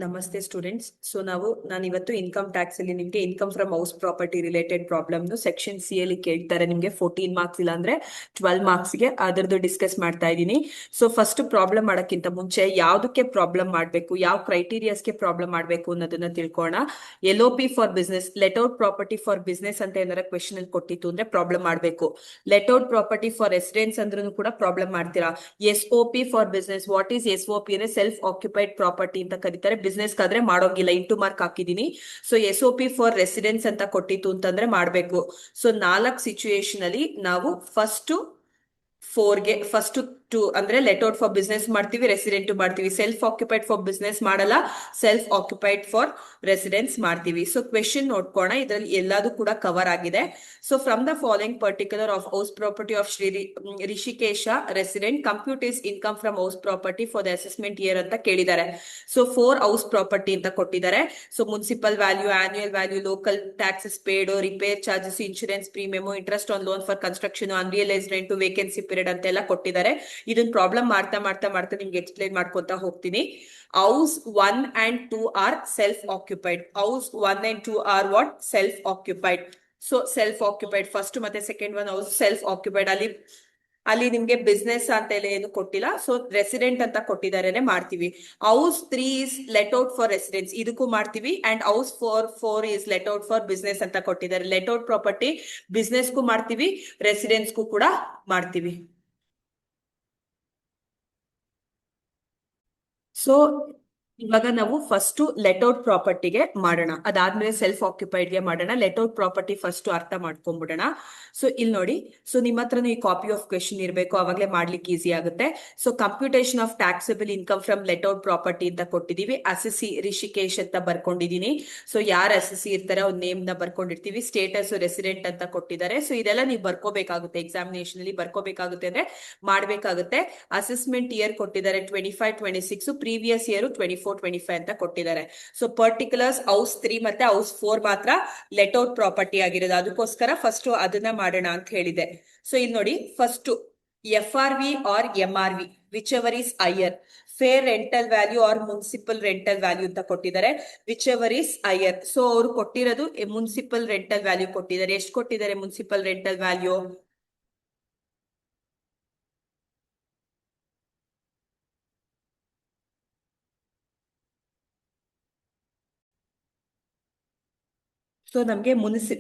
ನಮಸ್ತೆ ಸ್ಟೂಡೆಂಟ್ಸ್. ನಾನು ಇವತ್ತು ಇನ್ಕಮ್ ಟ್ಯಾಕ್ಸ್ ಅಲ್ಲಿ ನಿಮ್ಗೆ income from house property related problem section C ಅಲ್ಲಿ ಕೇಳ್ತಾರೆ. ನಿಮ್ಗೆ 14 ಮಾರ್ಕ್ಸ್ ಇಲ್ಲ ಅಂದ್ರೆ 12 ಮಾರ್ಕ್ಸ್ ಗೆ ಅದರದ್ದು ಡಿಸ್ಕಸ್ ಮಾಡ್ತಾ ಇದ್ದೀನಿ. ಸೊ ಫಸ್ಟ್ ಪ್ರಾಬ್ಲಮ್ ಮಾಡಕ್ಕಿಂತ ಮುಂಚೆ ಯಾವ್ದಕ್ಕೆ ಪ್ರಾಬ್ಲಮ್ ಮಾಡ್ಬೇಕು, ಯಾವ ಕ್ರೈಟೀರಿಯಾಸ್ಗೆ ಪ್ರಾಬ್ಲಮ್ ಮಾಡ್ಬೇಕು ಅನ್ನೋದನ್ನ ತಿಳ್ಕೋಣ. LOP for business, let out property for business ಅಂತ ಏನಾರ ಕ್ವೆಶನ್ ಅಲ್ಲಿ ಕೊಟ್ಟಿತ್ತು ಅಂದ್ರೆ ಪ್ರಾಬ್ಲಮ್ ಮಾಡ್ಬೇಕು. Let out property for residence ಅಂದ್ರೂ ಕೂಡ ಪ್ರಾಬ್ಲಮ್ ಮಾಡ್ತೀರಾ. SOP for business, what is SOP ಅಂದ್ರೆ ಸೆಲ್ಫ್ ಆಕ್ಯುಪೈಡ್ ಪ್ರಾಪರ್ಟಿ ಅಂತ ಕರೀತಾರೆ. ಬಿಸ್ನೆಸ್ ಆದ್ರೆ ಮಾಡೋಗಿಲ್ಲ, ಇಂಟು ಮಾರ್ಕ್ ಹಾಕಿದೀನಿ. ಸೊ SOP ಫಾರ್ ರೆಸಿಡೆನ್ಸ್ ಅಂತ ಕೊಟ್ಟಿತ್ತು ಅಂತಂದ್ರೆ ಮಾಡ್ಬೇಕು. ಸೊ 4 ಸಿಚುಯೇಷನ್ ಅಲ್ಲಿ ನಾವು ಫಸ್ಟ್ 2 ಅಂದ್ರೆ ಲೆಟ್ ಔಟ್ ಫಾರ್ ಬಿಸ್ನೆಸ್ ಮಾಡ್ತೀವಿ, ರೆಸಿಡೆಂಟ್ ಮಾಡ್ತೀವಿ. ಸೆಲ್ಫ್ ಆಕ್ಯುಪೈಡ್ ಫಾರ್ ಬಿಸ್ನೆಸ್ ಮಾಡಲ್ಲ, ಸೆಲ್ಫ್ ಆಕ್ಯುಪೈಡ್ ಫಾರ್ ರೆಸಿಡೆನ್ಸ್ ಮಾಡ್ತೀವಿ. ಸೊ ಕ್ವೆಶನ್ ನೋಡ್ಕೋಣ, ಇದರಲ್ಲಿ ಎಲ್ಲದೂ ಕೂಡ ಕವರ್ ಆಗಿದೆ. So from the following particular of house property of Shri Rishikesh resident compute is income from house property for the assessment year ಅಂತ ಕೇಳಿದ್ದಾರೆ. So 4 house property ಅಂತ ಕೊಟ್ಟಿದ್ದಾರೆ. So municipal value, annual value, local taxes paid, repair charges, insurance premium, interest on loan for construction, unrealised rent, vacancy period ಅಂತೆಲ್ಲ ಕೊಟ್ಟಿದ್ದಾರೆ. ಇದನ್ನ problem ಮಾಡ್ತಾ ನಿಮ್ಗೆ explain ಮಾಡ್ಕೊತಾ ಹೋಗ್ತೀನಿ. House 1 and 2 are self occupied. House 1 and 2 are what? Self occupied. So self occupied first ಮತ್ತೆ second one house self occupied. ಅಲ್ಲಿ ನಿಮ್ಗೆ ಬಿಸ್ನೆಸ್ ಅಂತ ಎಲ್ಲ ಏನು ಕೊಟ್ಟಿಲ್ಲ, ಸೊ ರೆಸಿಡೆಂಟ್ ಅಂತ ಕೊಟ್ಟಿದ್ದಾರೆ, ಮಾಡ್ತೀವಿ. House 3 is let out for residence, ಇದಕ್ಕೂ ಮಾಡ್ತೀವಿ. And house 4 is let out for business ಅಂತ ಕೊಟ್ಟಿದ್ದಾರೆ. ಲೆಟ್ ಔಟ್ ಪ್ರಾಪರ್ಟಿ ಬಿಸ್ನೆಸ್ಗೂ ಮಾಡ್ತೀವಿ, ರೆಸಿಡೆನ್ಸ್ಗೂ ಕೂಡ ಮಾಡ್ತೀವಿ. ಸೊ ಇವಾಗ ನಾವು ಫಸ್ಟ್ ಲೆಟ್ ಔಟ್ ಪ್ರಾಪರ್ಟಿಗೆ ಮಾಡೋಣ, ಅದಾದ್ಮೇಲೆ ಸೆಲ್ಫ್ ಆಕ್ಯುಪೈಡ್ ಗೆ ಮಾಡೋಣ. ಲೆಟ್ ಔಟ್ ಪ್ರಾಪರ್ಟಿ ಫಸ್ಟ್ ಅರ್ಥ ಮಾಡ್ಕೊಂಡ್ಬಿಡೋಣ. ಸೊ ಇಲ್ಲಿ ನೋಡಿ, ಸೊ ನಿಮ್ಮ ಹತ್ರನೂ ಈ ಕಾಪಿ ಆಫ್ ಕ್ವೆಶನ್ ಇರಬೇಕು, ಅವಾಗಲೇ ಮಾಡ್ಲಿಕ್ಕೆ ಈಸಿ ಆಗುತ್ತೆ. So computation of taxable income from let out property ಅಂತ ಕೊಟ್ಟಿದೀವಿ. ಅಸೆಸಿ ರಿಷಿಕೇಶ್ ಅಂತ ಬರ್ಕೊಂಡಿದೀನಿ. ಸೊ ಯಾರು ಅಸೆಸಿ ಇರ್ತಾರೆ ಅವ್ರ ನೇಮ್ ನ ಬರ್ಕೊಂಡಿರ್ತೀವಿ. ಸ್ಟೇಟಸ್ ರೆಸಿಡೆಂಟ್ ಅಂತ ಕೊಟ್ಟಿದ್ದಾರೆ. ಸೊ ಇದೆಲ್ಲ ನೀವು ಬರ್ಕೋಬೇಕಾಗುತ್ತೆ, ಎಕ್ಸಾಮಿನೇಷನ್ ಅಲ್ಲಿ ಬರ್ಕೋಬೇಕಾಗುತ್ತೆ ಅಂದ್ರೆ ಮಾಡ್ಬೇಕಾಗುತ್ತೆ. ಅಸೆಸ್ಮೆಂಟ್ ಇಯರ್ ಕೊಟ್ಟಿದ್ದಾರೆ 25-26, ಪ್ರೀವಿಯಸ್ ಇಯರ್ 24-25 ಅಂತ ಕೊಟ್ಟಿದ್ದಾರೆ. ಸೊ ಪರ್ಟಿಕ್ಯುಲರ್ಸ್ ಹೌಸ್ 3 ಮತ್ತೆ ಹೌಸ್ 4 ಮಾತ್ರ ಲೆಟ್ ಔಟ್ ಪ್ರಾಪರ್ಟಿ ಆಗಿರೋದು, ಅದಕ್ಕೋಸ್ಕರ ಫಸ್ಟ್ ಅದನ್ನ ಮಾಡೋಣ ಅಂತ ಹೇಳಿದೆ. ಸೊ ಇಲ್ಲಿ ನೋಡಿ, first FRV or MRV whichever is higher, fair rental value or municipal rental value ಅಂತ ಕೊಟ್ಟಿದ್ದಾರೆ. Whichever is higher. So ಅವರು ಕೊಟ್ಟಿರೋದು ಮುನ್ಸಿಪಲ್ ರೆಂಟಲ್ ವ್ಯಾಲ್ಯೂ ಕೊಟ್ಟಿದ್ದಾರೆ. ಎಷ್ಟು ಕೊಟ್ಟಿದ್ದಾರೆ ಮುನ್ಸಿಪಲ್ ರೆಂಟಲ್ ವ್ಯಾಲ್ಯೂ? ಸೊ ನಮಗೆ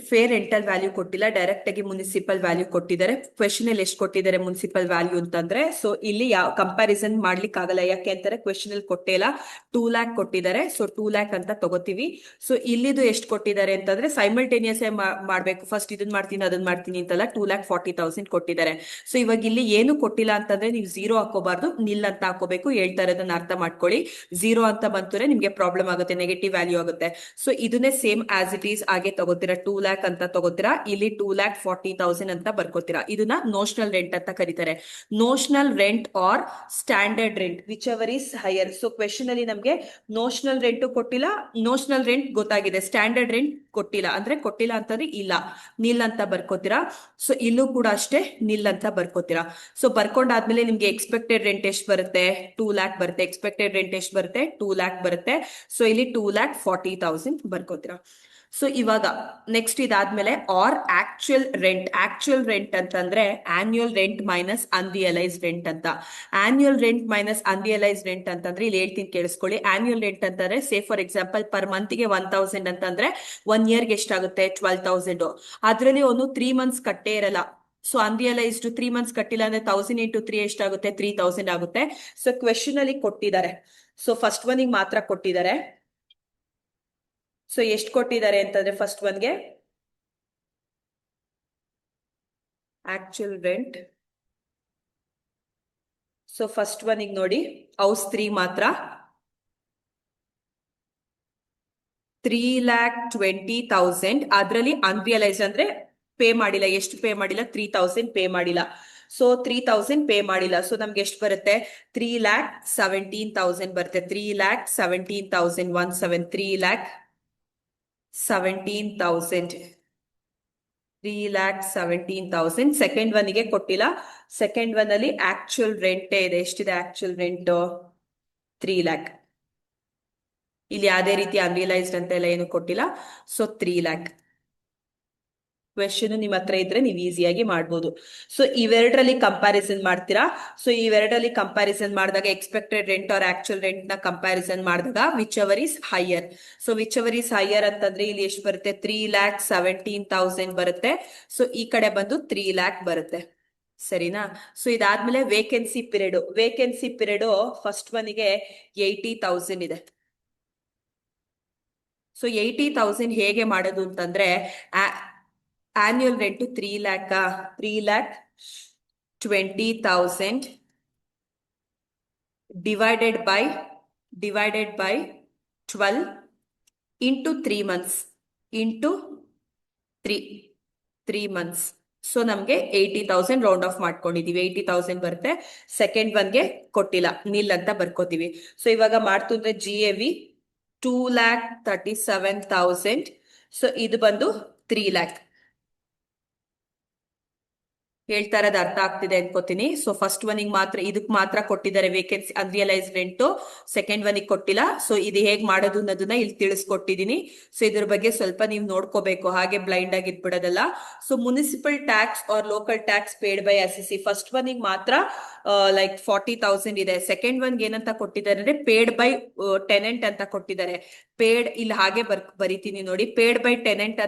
ಫೇರ್ ರೆಂಟಲ್ ವ್ಯಾಲ್ಯೂ ಕೊಟ್ಟಿಲ್ಲ, ಡೈರೆಕ್ಟ್ ಆಗಿ ಮುನ್ಸಿಪಲ್ ವ್ಯಾಲ್ಯೂ ಕೊಟ್ಟಿದ್ದಾರೆ. ಕ್ವೆಶನ್ ಅಲ್ಲಿ ಎಷ್ಟು ಕೊಟ್ಟಿದ್ದಾರೆ ಮುನ್ಸಿಪಲ್ ವ್ಯಾಲ್ಯೂ ಅಂತಂದ್ರೆ, ಸೊ ಇಲ್ಲಿ ಯಾವ ಕಂಪ್ಯಾರಿಸನ್ ಮಾಡ್ಲಿಕ್ಕೆ ಆಗಲ್ಲ, ಯಾಕೆ ಅಂತಾರೆ ಕ್ವೆಶನ್ ಅಲ್ಲಿ ಕೊಟ್ಟೇ ಇಲ್ಲ. 2 lakh ಕೊಟ್ಟಿದ್ದಾರೆ, ಸೊ 2 lakh ಅಂತ ತಗೋತೀವಿ. ಸೊ ಇಲ್ಲಿದು ಎಷ್ಟು ಕೊಟ್ಟಿದ್ದಾರೆ ಅಂತಂದ್ರೆ ಸೈಮಲ್ಟೇನಿಯಸ್ ಮಾಡ್ಬೇಕು, ಫಸ್ಟ್ ಇದನ್ನ ಮಾಡ್ತೀನಿ ಅದನ್ನ ಮಾಡ್ತೀನಿ ಅಂತಲ್ಲ. 2,40,000 ಕೊಟ್ಟಿದ್ದಾರೆ. ಸೊ ಇವಾಗ ಇಲ್ಲಿ ಏನು ಕೊಟ್ಟಿಲ್ಲ ಅಂತಂದ್ರೆ ನೀವು 0 ಹಾಕೋಬಾರ್ದು, ನಿಲ್ ಅಂತ ಹಾಕೋಬೇಕು. ಹೇಳ್ತಾ ಇರೋದನ್ನ ಅರ್ಥ ಮಾಡ್ಕೊಳ್ಳಿ. 0 ಅಂತ ಬಂತಂದ್ರೆ ನಿಮ್ಗೆ ಪ್ರಾಬ್ಲಮ್ ಆಗುತ್ತೆ, ನೆಗೆಟಿವ್ ವ್ಯಾಲ್ಯೂ ಆಗುತ್ತೆ. ಸೊ ಇದನ್ನೇ ಸೇಮ್ ಆಸ್ ಇಟ್ ಈಸ್ ಹಾಗೆ ತಗೋತೀರಾ. 2 lakh ಅಂತ ತಗೋತೀರಾ. ಇಲ್ಲಿ 2,40,000 ಅಂತ ಬರ್ಕೋತೀರಾ. ಇದನ್ನ ನೋಷನಲ್ ರೆಂಟ್ ಅಂತ ಕರೀತಾರೆ. Notional rent or standard rent whichever is higher. So question ಅಲ್ಲಿ ನಮ್ಗೆ ನೋಷನಲ್ ರೆಂಟ್ ಕೊಟ್ಟಿಲ್ಲ, ನೋಷನಲ್ ರೆಂಟ್ ಗೊತ್ತಾಗಿದೆ, ಸ್ಟ್ಯಾಂಡರ್ಡ್ ರೆಂಟ್ ಕೊಟ್ಟಿಲ್ಲ. ಅಂದ್ರೆ ಕೊಟ್ಟಿಲ್ಲ ಅಂತಂದ್ರೆ ಇಲ್ಲ, ನಿಲ್ ಅಂತ ಬರ್ಕೋತೀರಾ. ಸೊ ಇಲ್ಲೂ ಕೂಡ ಅಷ್ಟೇ ನಿಲ್ ಅಂತ ಬರ್ಕೋತೀರಾ. ಸೊ ಬರ್ಕೊಂಡಾದ್ಮೇಲೆ ನಿಮ್ಗೆ ಎಕ್ಸ್ಪೆಕ್ಟೆಡ್ ರೆಂಟ್ ಎಷ್ಟು ಬರುತ್ತೆ? 2 lakh ಬರುತ್ತೆ. ಎಕ್ಸ್ಪೆಕ್ಟೆಡ್ ರೆಂಟ್ ಎಷ್ಟು ಬರುತ್ತೆ? 2 lakh ಬರುತ್ತೆ. ಸೊ ಇಲ್ಲಿ 2,40,000 ಬರ್ಕೋತೀರಾ. ಸೊ ಇವಾಗ ನೆಕ್ಸ್ಟ್ ಇದಾದ್ಮೇಲೆ ಆರ್ ಆಕ್ಚುಯಲ್ ರೆಂಟ್ ಅಂತಂದ್ರೆ annual rent minus unrealise rent ಅಂತ. Annual rent minus unrealise rent ಅಂತಂದ್ರೆ ಇಲ್ಲಿ ಹೇಳ್ತೀನಿ ಕೇಳಿಸ್ಕೊಳ್ಳಿ. ಆನ್ಯುಯಲ್ ರೆಂಟ್ ಅಂತಂದ್ರೆ say for example per month ಗೆ 1,000 ಅಂತಂದ್ರೆ 1 year ಗೆ ಎಷ್ಟಾಗುತ್ತೆ? 12,000. ಅದ್ರಲ್ಲಿ ಒಂದು 3 months ಕಟ್ಟೇ ಇರಲ್ಲ. ಸೊ ಅನ್ರಿಯಲೈಸ್ಡ್ 3 months ಕಟ್ಟಿಲ್ಲ ಅಂದ್ರೆ 1,000 into 3 ಎಷ್ಟಾಗುತ್ತೆ? 3,000 ಆಗುತ್ತೆ. ಸೊ ಕ್ವೆಶನ್ ಅಲ್ಲಿ ಕೊಟ್ಟಿದ್ದಾರೆ. ಸೊ ಫಸ್ಟ್ ಒನ್ ಮಾತ್ರ ಕೊಟ್ಟಿದ್ದಾರೆ. ಸೊ ಎಷ್ಟು ಕೊಟ್ಟಿದ್ದಾರೆ ಅಂತಂದ್ರೆ ಫಸ್ಟ್ ಒನ್ಗೆ actual rent. So first one ನೋಡಿ, ಹೌಸ್ 3 ಮಾತ್ರ 3,20,000. ಅದ್ರಲ್ಲಿ ಅನ್ರಿಯಲೈಸ್ ಅಂದ್ರೆ ಪೇ ಮಾಡಿಲ್ಲ. ಎಷ್ಟು ಪೇ ಮಾಡಿಲ್ಲ? 3,000 ಪೇ ಮಾಡಿಲ್ಲ. ಸೊ 3,000 ಪೇ ಮಾಡಿಲ್ಲ. ಸೊ ನಮ್ಗೆ ಎಷ್ಟು ಬರುತ್ತೆ? 3,17,000 ಬರುತ್ತೆ. 3,17,000 3,17,000. ಸೆಕೆಂಡ್ ಒನ್ಗೆ ಕೊಟ್ಟಿಲ್ಲ. ಸೆಕೆಂಡ್ ಒನ್ ಅಲ್ಲಿ ಆಕ್ಚುಯಲ್ ರೆಂಟ್ ಇದೆ. ಎಷ್ಟಿದೆ ಆಕ್ಚುಯಲ್ ರೆಂಟ್? 3 lakh. ಇಲ್ಲಿ ಯಾವುದೇ ರೀತಿ ಅನ್ರಿಯಲೈಸ್ಡ್ ಅಂತ ಎಲ್ಲ ಏನು ಕೊಟ್ಟಿಲ್ಲ. So 3 lac. ಕ್ವೆಶನ್ ನಿಮ್ಮ ಹತ್ರ ಇದ್ರೆ ನೀವು ಈಸಿಯಾಗಿ ಮಾಡ್ಬೋದು. ಸೊ ಇವೆರಡರಲ್ಲಿ ಕಂಪ್ಯಾರಿಸನ್ ಮಾಡ್ತೀರಾ. ಸೊ ಇವೆರಡರಲ್ಲಿ ಕಂಪ್ಯಾರಿಸನ್ ಮಾಡಿದಾಗ expected rent or actual rent ನ ಕಂಪ್ಯಾರಿಸನ್ ಮಾಡಿದಾಗ whichever is higher. So whichever is higher ಅಂತಂದ್ರೆ ಇಲ್ಲಿ ಎಷ್ಟು ಬರುತ್ತೆ, 3,17,000 ಬರುತ್ತೆ. ಸೊ ಈ ಕಡೆ ಬಂದು 3 ಲ್ಯಾಕ್ ಬರುತ್ತೆ. ಸರಿನಾ. ಸೊ ಇದಾದ್ಮೇಲೆ ವೇಕೆನ್ಸಿ ಪೀರಿಯಡ್ ಫಸ್ಟ್ ಒನ್ಗೆ 80,000 ಇದೆ. ಸೊ 80,000 ಹೇಗೆ ಮಾಡೋದು ಅಂತಂದ್ರೆ annual rent 3 lac 3,20,000 divided by 12 into 3 months into 3 months. So ನಮ್ಗೆ 80,000 ರೌಂಡ್ ಆಫ್ ಮಾಡ್ಕೊಂಡಿದೀವಿ. 80,000 ಬರುತ್ತೆ. ಸೆಕೆಂಡ್ ಒನ್ಗೆ ಕೊಟ್ಟಿಲ್ಲ, ನಿಲ್ ಅಂತ ಬರ್ಕೋತೀವಿ. ಸೊ ಇವಾಗ ಮಾಡ್ತು ಅಂದ್ರೆ GAV 2,37,000. ಸೊ ಇದು ಬಂದು 3 ಲ್ಯಾಕ್. ಹೇಳ್ತಾ ಇರೋದು ಅರ್ಥ ಆಗ್ತಿದೆ ಅನ್ಕೋತೀನಿ. ಸೊ ಫಸ್ಟ್ ಒನ್ಗೆ ಮಾತ್ರ ಇದಕ್ ಮಾತ್ರ ಕೊಟ್ಟಿದ್ದಾರೆ ವೇಕೆನ್ಸಿ ಅನ್ರಿಯಲೈಸ್ಡ್ ರೆಂಟ್, ಸೆಕೆಂಡ್ ಒನ್ಗೆ ಕೊಟ್ಟಿಲ್ಲ. ಸೊ ಇದು ಹೇಗ್ ಮಾಡೋದು ಅನ್ನೋದನ್ನ ಇಲ್ಲಿ ತಿಳಿಸ್ಕೊಟ್ಟಿದೀನಿ. ಸೊ ಇದ್ರ ಬಗ್ಗೆ ಸ್ವಲ್ಪ ನೀವು ನೋಡ್ಕೋಬೇಕು, ಹಾಗೆ ಬ್ಲೈಂಡ್ ಆಗಿ ಇಟ್ಬಿಡೋದಲ್ಲ. So municipal tax or local tax paid by assessee first ಒನ್ಗೆ ಮಾತ್ರ ಲೈಕ್ 40,000 ಇದೆ. ಸೆಕೆಂಡ್ ಒನ್ಗೆ ಏನಂತ ಕೊಟ್ಟಿದ್ದಾರೆ ಅಂದ್ರೆ ಪೇಡ್ ಬೈ ಟೆನೆಂಟ್ ಅಂತ ಕೊಟ್ಟಿದ್ದಾರೆ. ಪೇಡ್ ಇಲ್ಲಿ ಹಾಗೆ ಬರಿತೀನಿ ನೋಡಿ, ಪೇಡ್ ಬೈ ಟೆನೆಂಟ್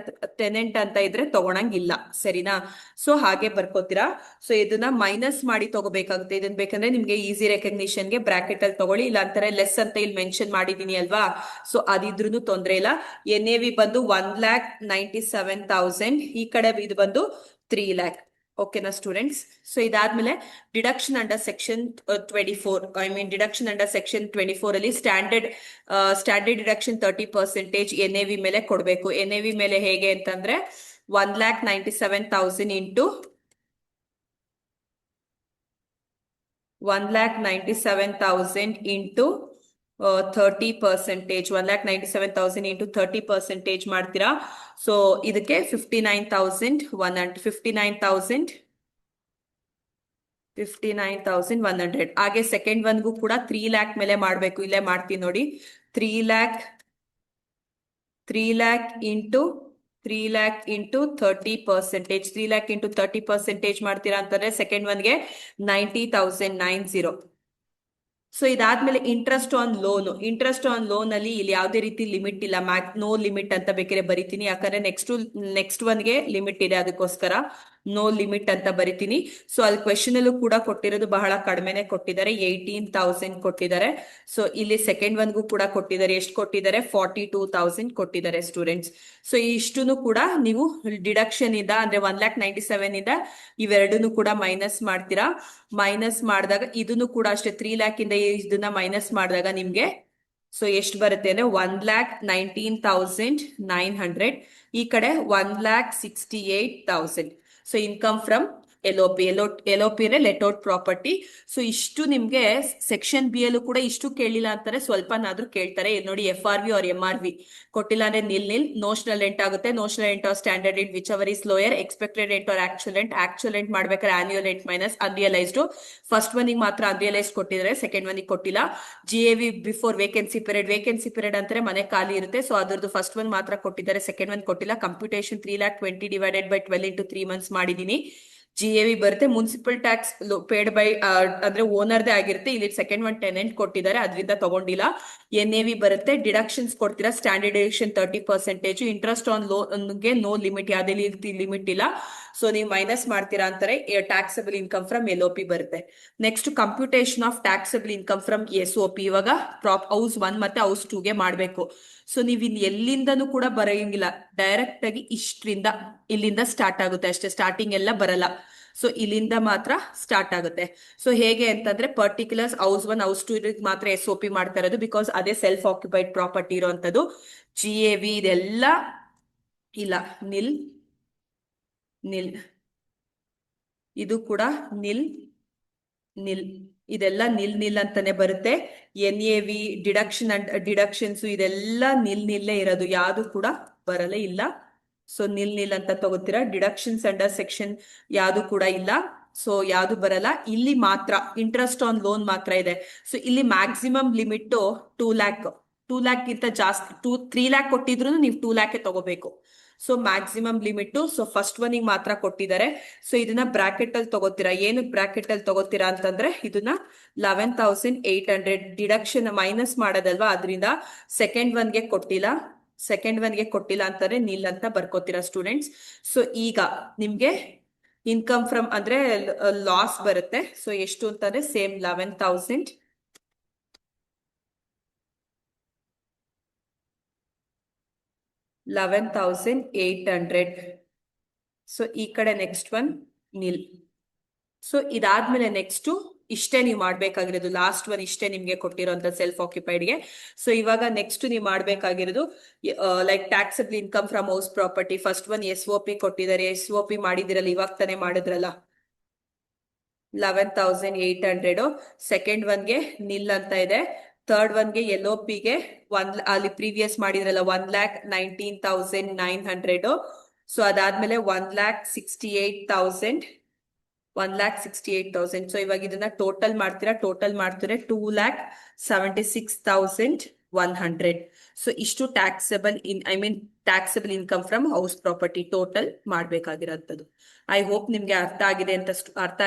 ಅಂತ ಇದ್ರೆ ತಗೊಳಂಗಿಲ್ಲ. ಸರಿನಾ. ಸೊ ಹಾಗೆ ಬರ್ಕೋತೀರಾ. ಸೊ ಇದನ್ನ ಮೈನಸ್ ಮಾಡಿ ತಗೋಬೇಕಾಗುತ್ತೆ. ಇದನ್ನ ಬೇಕಂದ್ರೆ ನಿಮ್ಗೆ ಈಸಿ ರೆಕಗ್ನಿಷನ್ಗೆ ಬ್ರಾಕೆಟ್ ಅಲ್ಲಿ ತಗೊಳ್ಳಿ, ಇಲ್ಲ ಅಂತಾರೆ ಲೆಸ್ ಅಂತ ಇಲ್ಲಿ ಮೆನ್ಷನ್ ಮಾಡಿದೀನಿ ಅಲ್ವಾ. ಸೊ ಅದಿದ್ರು ತೊಂದ್ರೆ ಇಲ್ಲ. NAV ಬಂದು 1,97,000, ಈ ಕಡೆ ಇದು ಬಂದು 3 ಲ್ಯಾಕ್. ಓಕೆನಾ ಸ್ಟೂಡೆಂಟ್ಸ್. ಸೊ ಇದಾದ್ಮೇಲೆ deduction under section 24 deduction under section 24 ಅಲ್ಲಿ ಸ್ಟ್ಯಾಂಡರ್ಡ್ ಡಿಡಕ್ಷನ್ 30% NAV ಮೇಲೆ ಕೊಡ್ಬೇಕು. NAV ಮೇಲೆ ಹೇಗೆ ಅಂತಂದ್ರೆ 1,97,000 ಇಂಟು 1,97,000 ಇಂಟು 30%. 1,97,000 ಇಂಟು 30% ಮಾಡ್ತೀರಾ. ಸೊ ಇದಕ್ಕೆ 59,100. ಹಾಗೆ ಸೆಕೆಂಡ್ ಒನ್ಗೂ ಕೂಡ 3 ಲ್ಯಾಕ್ ಮೇಲೆ ಮಾಡ್ಬೇಕು. ಇಲ್ಲೇ ಮಾಡ್ತೀನಿ ನೋಡಿ, 3 ಲ್ಯಾಕ್ ಇಂಟು 30%. 3 ಲ್ಯಾಕ್ ಇಂಟು 30% ಮಾಡ್ತೀರಾ ಅಂತಂದ್ರೆ ಸೆಕೆಂಡ್ ಒನ್ಗೆ 90,090. ಸೊ ಇದಾದ್ಮೇಲೆ ಇಂಟ್ರೆಸ್ಟ್ ಆನ್ ಲೋನ್ ಅಲ್ಲಿ ಇಲ್ಲಿ ಯಾವುದೇ ರೀತಿ ಲಿಮಿಟ್ ಇಲ್ಲ, ನೋ ಲಿಮಿಟ್ ಅಂತ ಬೇಕಾದ್ರೆ ಬರಿತೀನಿ. ಯಾಕಂದ್ರೆ ನೆಕ್ಸ್ಟ್ ಒನ್ಗೆ ಲಿಮಿಟ್ ಇದೆ, ಅದಕ್ಕೋಸ್ಕರ ನೋ ಲಿಮಿಟ್ ಅಂತ ಬರಿತೀನಿ. ಸೊ ಅಲ್ಲಿ ಕ್ವೆಶನ್ ಅಲ್ಲೂ ಕೂಡ ಕೊಟ್ಟಿರೋದು ಬಹಳ ಕಡಿಮೆನೆ ಕೊಟ್ಟಿದ್ದಾರೆ, 18,000 ಕೊಟ್ಟಿದ್ದಾರೆ. ಸೊ ಇಲ್ಲಿ ಸೆಕೆಂಡ್ ಒನ್ಗೂ ಕೂಡ ಕೊಟ್ಟಿದ್ದಾರೆ. ಎಷ್ಟು ಕೊಟ್ಟಿದ್ದಾರೆ, 42,000 ಕೊಟ್ಟಿದ್ದಾರೆ ಸ್ಟೂಡೆಂಟ್ಸ್. ಸೊ ಇಷ್ಟನ್ನು ಕೂಡ ನೀವು ಡಿಡಕ್ಷನ್ ಇಂದ ಅಂದ್ರೆ 1,97,000 ಇಂದ ಇವೆರಡನ್ನು ಕೂಡ ಮೈನಸ್ ಮಾಡ್ತೀರಾ. ಮೈನಸ್ ಮಾಡಿದಾಗ ಇದನ್ನು ಕೂಡ ಅಷ್ಟೇ 3 ಲ್ಯಾಕ್ ಇಂದ ಇದನ್ನ ಮೈನಸ್ ಮಾಡಿದಾಗ ನಿಮ್ಗೆ ಸೊ ಎಷ್ಟು ಬರುತ್ತೆ ಅಂದ್ರೆ 1,19,900, ಈ ಕಡೆ 1,68,000. ಸೊ ಇನ್ಕಮ್ ಫ್ರಮ್ LOP ಅಂದ್ರೆ ಲೆಟ್ ಔಟ್ ಪ್ರಾಪರ್ಟಿ. ಸೊ ಇಷ್ಟು ನಿಮ್ಗೆ ಸೆಕ್ಷನ್ ಬಿ ಅಲ್ಲೂ ಕೂಡ ಇಷ್ಟು ಕೇಳಿಲ್ಲ ಅಂತಾರೆ, ಸ್ವಲ್ಪನಾದ್ರೂ ಕೇಳ್ತಾರೆ. ನೋಡಿ FRV ಆರ್ MRV ಕೊಟ್ಟಿಲ್ಲ ಅಂದ್ರೆ ನಿಲ್ ನೋಷನಲ್ ರೆಂಟ್ ಆಗುತ್ತೆ. Notional rent or standard rent whichever is lower, expected rent or actual rent ಮಾಡ್ಬೇಕಾದ್ರೆ annual rent minus unrealised. First ಒನ್ಗೆ ಮಾತ್ರ ಅನ್ರಿಯಲೈಸ್ಡ್ ಕೊಟ್ಟಿದ್ದಾರೆ, ಸೆಕೆಂಡ್ ಒನ್ಗೆ ಕೊಟ್ಟಿಲ್ಲ. GAV ಬಿಫೋರ್ ವೇಕೆನ್ಸಿ ಪೀರಿಯಡ್ ಅಂತಾರೆ ಮನೆ ಖಾಲಿ ಇರುತ್ತೆ. ಸೊ ಅದ್ರದ್ದು ಫಸ್ಟ್ ಒನ್ ಮಾತ್ರ ಕೊಟ್ಟಿದ್ದಾರೆ, ಸೆಕೆಂಡ್ ಒನ್ ಕೊಟ್ಟಿಲ್ಲ. Computation 3,20,000 divided by 12 into 3 months ಮಾಡಿದೀನಿ. GAV ಬರುತ್ತೆ. ಮುನ್ಸಿಪಲ್ ಟ್ಯಾಕ್ಸ್ ಪೇಡ್ ಬೈ ಅಂದ್ರೆ ಓನರ್ದೇ ಆಗಿರುತ್ತೆ. ಇಲ್ಲಿ ಸೆಕೆಂಡ್ ಒನ್ ಟೆನೆಂಟ್ ಕೊಟ್ಟಿದ್ದಾರೆ, ಅದರಿಂದ ತಗೊಂಡಿಲ್ಲ. NAV ಬರುತ್ತೆ. ಡಿಡಕ್ಷನ್ಸ್ ಕೊಡ್ತೀರಾ, ಸ್ಟ್ಯಾಂಡರ್ಡ್ ಡಿಡಕ್ಷನ್ 30%. ಇಂಟ್ರೆಸ್ಟ್ ಆನ್ ಲೋನ್ಗೆ ನೋ ಲಿಮಿಟ್, ಯಾವುದೇ ರೀತಿ ಲಿಮಿಟ್ ಇಲ್ಲ. ಸೊ ನೀವು ಮೈನಸ್ ಮಾಡ್ತೀರಾ ಅಂತಾರೆ. ಟ್ಯಾಕ್ಸಬಲ್ ಇನ್ಕಮ್ ಫ್ರಮ್ LOP ಬರುತ್ತೆ. Next computation of taxable income from SOP. ಇವಾಗ ಹೌಸ್ 1 ಮತ್ತೆ ಹೌಸ್ 2ಗೆ ಮಾಡ್ಬೇಕು. ಸೊ ನೀವು ಇನ್ ಎಲ್ಲಿಂದನೂ ಕೂಡ ಬರೆಯಂಗಿಲ್ಲ, ಡೈರೆಕ್ಟ್ ಆಗಿ ಇಲ್ಲಿಂದ ಸ್ಟಾರ್ಟ್ ಆಗುತ್ತೆ ಅಷ್ಟೇ, ಸ್ಟಾರ್ಟಿಂಗ್ ಎಲ್ಲ ಬರಲ್ಲ. ಸೊ ಇಲ್ಲಿಂದ ಮಾತ್ರ ಸ್ಟಾರ್ಟ್ ಆಗುತ್ತೆ. ಸೊ ಹೇಗೆ ಅಂತಂದ್ರೆ ಪರ್ಟಿಕ್ಯುಲರ್ಸ್ ಹೌಸ್ 1 ಹೌಸ್ 2 ಮಾತ್ರ SOP ಮಾಡ್ತಾ ಇರೋದು, ಬಿಕಾಸ್ ಅದೇ ಸೆಲ್ಫ್ ಆಕ್ಯುಪೈಡ್ ಪ್ರಾಪರ್ಟಿ ಇರೋಂಥದ್ದು. GAV ಇದೆಲ್ಲ ಇಲ್ಲ, ನಿಲ್ ಇದು ಕೂಡ ನಿಲ್ ಇದೆಲ್ಲ ನಿಲ್ ಅಂತಾನೆ ಬರುತ್ತೆ. NAV ಡಿಡಕ್ಷನ್ಸ್ ಇದೆಲ್ಲ ನಿಲ್ಲೇ ಇರೋದು, ಯಾವುದು ಕೂಡ ಬರಲೇ ಇಲ್ಲ. ಸೊ ನಿಲ್ ಅಂತ ತಗೋತೀರಾ. ಡಿಡಕ್ಷನ್ಸ್ ಅಂಡರ್ ಸೆಕ್ಷನ್ ಯಾವುದು ಕೂಡ ಇಲ್ಲ, ಸೊ ಯಾವುದು ಬರಲ್ಲ. ಇಲ್ಲಿ ಮಾತ್ರ ಇಂಟ್ರೆಸ್ಟ್ ಆನ್ ಲೋನ್ ಮಾತ್ರ ಇದೆ. ಸೊ ಇಲ್ಲಿ ಮ್ಯಾಕ್ಸಿಮಮ್ ಲಿಮಿಟ್ 2 ಲ್ಯಾಕ್ 2 lakh ಗಿಂತ ಜಾಸ್ತಿ 3 lakh ಕೊಟ್ಟಿದ್ರು ನೀವು 2 lakh ತಗೋಬೇಕು. So maximum limit. So first one ಮಾತ್ರ ಕೊಟ್ಟಿದ್ದಾರೆ. ಸೊ ಇದನ್ನ ಬ್ರಾಕೆಟ್ ಅಲ್ಲಿ ತಗೋತೀರಾ. ಏನು ಬ್ರಾಕೆಟ್ ಅಲ್ಲಿ ತಗೋತೀರಾ ಅಂತಂದ್ರೆ ಇದನ್ನ 11,800 ಡಿಡಕ್ಷನ್ ಮೈನಸ್ ಮಾಡೋದಲ್ವಾ, ಅದರಿಂದ ಸೆಕೆಂಡ್ ಒನ್ಗೆ ಕೊಟ್ಟಿಲ್ಲ ಅಂತಾರೆ ನಿಲ್ ಅಂತ ಬರ್ಕೋತೀರಾ ಸ್ಟೂಡೆಂಟ್ಸ್. ಸೊ ಈಗ ನಿಮ್ಗೆ ಇನ್ಕಮ್ ಫ್ರಮ್ ಅಂದ್ರೆ ಲಾಸ್ ಬರುತ್ತೆ. ಸೊ ಎಷ್ಟು ಅಂತಂದ್ರೆ ಸೇಮ್ 11,800. ಸೊ ಈ ಕಡೆ ನೆಕ್ಸ್ಟ್ ಒನ್ ನಿಲ್. ಸೊ ಇದಾದ್ಮೇಲೆ ನೆಕ್ಸ್ಟ್ ಇಷ್ಟೇ ನೀವು ಮಾಡ್ಬೇಕಾಗಿರೋದು. ಲಾಸ್ಟ್ ಒನ್ ಇಷ್ಟೇ ನಿಮ್ಗೆ ಕೊಟ್ಟಿರೋಂಥ ಸೆಲ್ಫ್ ಆಕ್ಯುಪೈಡ್ಗೆ. ಸೊ ಇವಾಗ ನೆಕ್ಸ್ಟ್ ನೀವು ಮಾಡ್ಬೇಕಾಗಿರೋದು like taxable income from house property. First one SOP ಕೊಟ್ಟಿದ್ದಾರೆ. SOP ಮಾಡಿದಿರಲ್ಲ, ಇವಾಗ ತಾನೇ ಮಾಡಿದ್ರಲ್ಲ, 11,800. ಸೆಕೆಂಡ್ ಒನ್ಗೆ ನಿಲ್ ಅಂತ ಇದೆ. ಥರ್ಡ್ ಒನ್ಗೆ LOPಗೆ ಅಲ್ಲಿ ಪ್ರೀವಿಯಸ್ ಮಾಡಿದ್ರಲ್ಲ 1,19,900. ಸೊ ಅದಾದ್ಮೇಲೆ 1,68,000. ಸೊ ಇವಾಗ ಇದನ್ನ ಟೋಟಲ್ ಮಾಡ್ತೀರಾ. 2,76,100. ಸೊ ಇಷ್ಟು taxable taxable income from house property total ಮಾಡ್ಬೇಕಾಗಿರೋಂಥದ್ದು. ಐ ಹೋಪ್ ನಿಮ್ಗೆ ಅರ್ಥ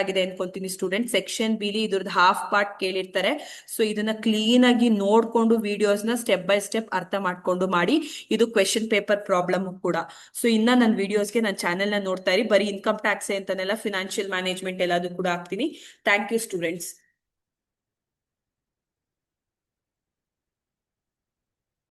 ಆಗಿದೆ ಅನ್ಕೊಂತೀನಿ ಸ್ಟೂಡೆಂಟ್. ಸೆಕ್ಷನ್ ಬಿಲಿ ಇದ್ರದ್ದು ಹಾಫ್ ಪಾರ್ಟ್ ಕೇಳಿರ್ತಾರೆ. ಸೊ ಇದನ್ನ ಕ್ಲೀನ್ ಆಗಿ ನೋಡ್ಕೊಂಡು ವಿಡಿಯೋಸ್ನ ಸ್ಟೆಪ್ ಬೈ ಸ್ಟೆಪ್ ಅರ್ಥ ಮಾಡ್ಕೊಂಡು ಮಾಡಿ. ಇದು ಕ್ವೆಶನ್ ಪೇಪರ್ ಪ್ರಾಬ್ಲಮ್ ಕೂಡ. ಸೊ ಇನ್ನ ನನ್ನ ವಿಡಿಯೋಸ್ಗೆ ನನ್ನ ಚಾನೆಲ್ ನ ನೋಡ್ತಾ ಇರಿ. ಬರೀ ಇನ್ಕಮ್ ಟ್ಯಾಕ್ಸ್ ಅಂತಾನೆಲ್ಲ ಫಿನಾನ್ಷಿಯಲ್ ಮ್ಯಾನೇಜ್ಮೆಂಟ್ ಎಲ್ಲದೂ ಕೂಡ ಹಾಕ್ತೀನಿ. Thank you students.